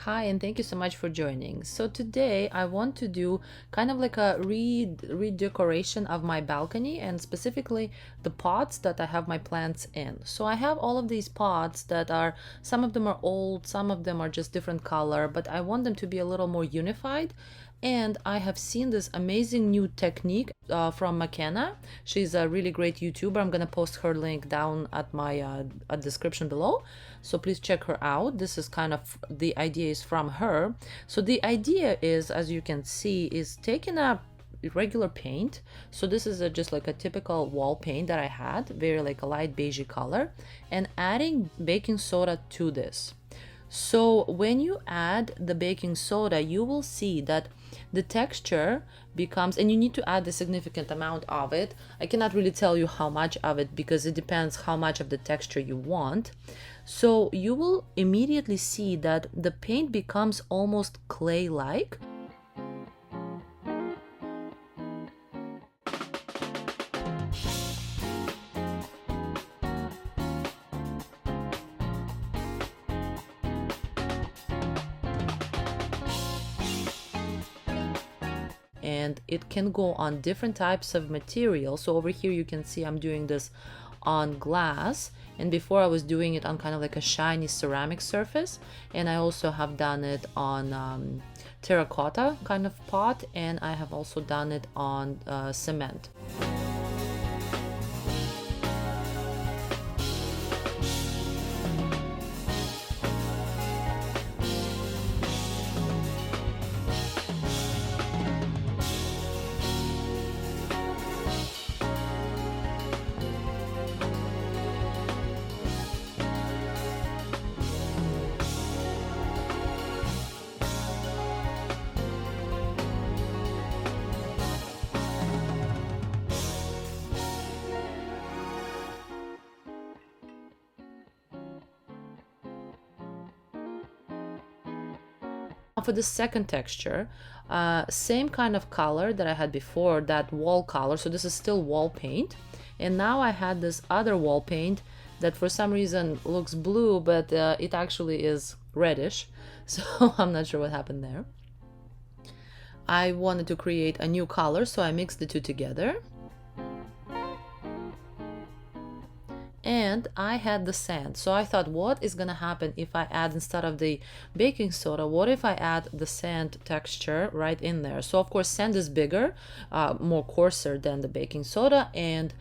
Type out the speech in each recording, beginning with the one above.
Hi, and thank you so much for joining. So today I want to do kind of like a redecoration of my balcony and specifically the pots that I have my plants in. So I have all of these pots that are, some of them are old, some of them are just different color, but I want them to be a little more unified. And I have seen this amazing new technique from MaCenna. She's a really great YouTuber. I'm gonna post her link down at my description below. So please check her out. This is kind of, the idea is from her. So the idea is, as you can see, is taking a regular paint. So this is just like a typical wall paint that I had, very like a light beigey color, and adding baking soda to this. So when you add the baking soda, you will see that the texture becomes, and you need to add a significant amount of it. I cannot really tell you how much of it because it depends how much of the texture you want. So you will immediately see that the paint becomes almost clay-like. And it can go on different types of material. So over here you can see I'm doing this on glass, and before I was doing it on kind of like a shiny ceramic surface, and I also have done it on terracotta kind of pot, and I have also done it on cement. For the second texture, same kind of color that I had before, that wall color. So this is still wall paint, and now I had this other wall paint that for some reason looks blue, but it actually is reddish. So I'm not sure what happened there. I wanted to create a new color, so I mixed the two together. And I had the sand, so I thought, what is gonna happen if I add, instead of the baking soda, what if I add the sand texture right in there? So of course sand is bigger, more coarser than the baking soda, and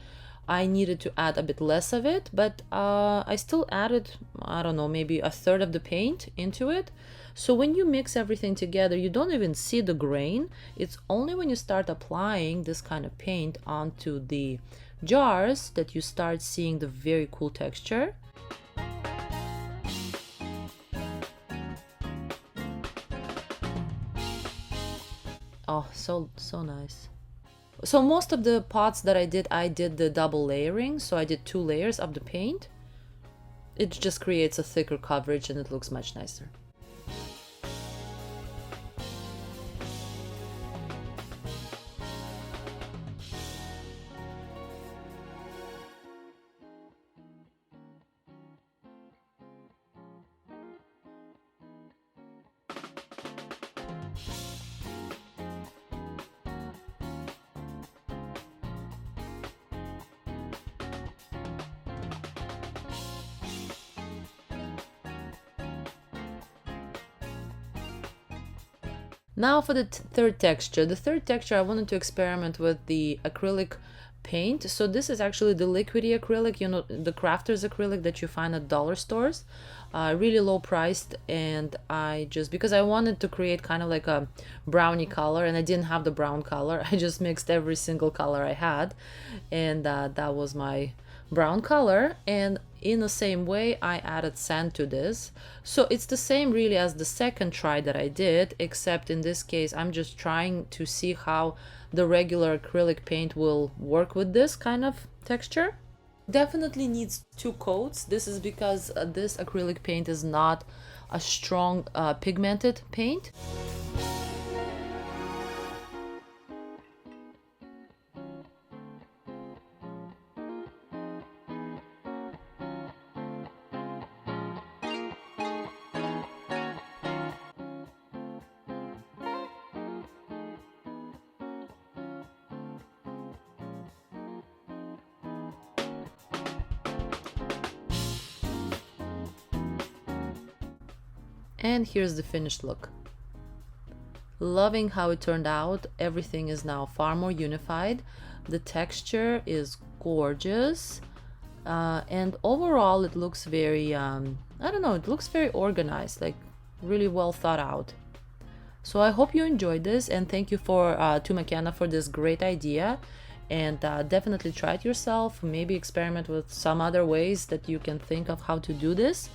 I needed to add a bit less of it, but I still added, I don't know, maybe a third of the paint into it. So when you mix everything together, you don't even see the grain. It's only when you start applying this kind of paint onto the jars that you start seeing the very cool texture. Oh, so nice. So most of the pots that I did the double layering, so I did 2 layers of the paint. It just creates a thicker coverage and it looks much nicer. Now for the third texture. The third texture, I wanted to experiment with the acrylic paint. So this is actually the liquidy acrylic, you know, the crafter's acrylic that you find at dollar stores. Really low priced, and I just, because I wanted to create kind of like a brownie color, and I didn't have the brown color, I just mixed every single color I had, and that was my brown color. And in the same way I added sand to this, so it's the same really as the second try that I did, except in this case I'm just trying to see how the regular acrylic paint will work with this kind of texture. Definitely needs 2 coats. This is because this acrylic paint is not a strong pigmented paint. And here's the finished look. Loving how it turned out. Everything is now far more unified. The texture is gorgeous. And overall it looks very, I don't know, it looks very organized, like really well thought out. So I hope you enjoyed this, and thank you to MaCenna for this great idea. And definitely try it yourself, maybe experiment with some other ways that you can think of how to do this.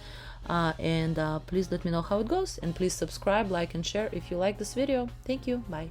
And please let me know how it goes, and please subscribe, like, and share if you like this video. Thank you. Bye.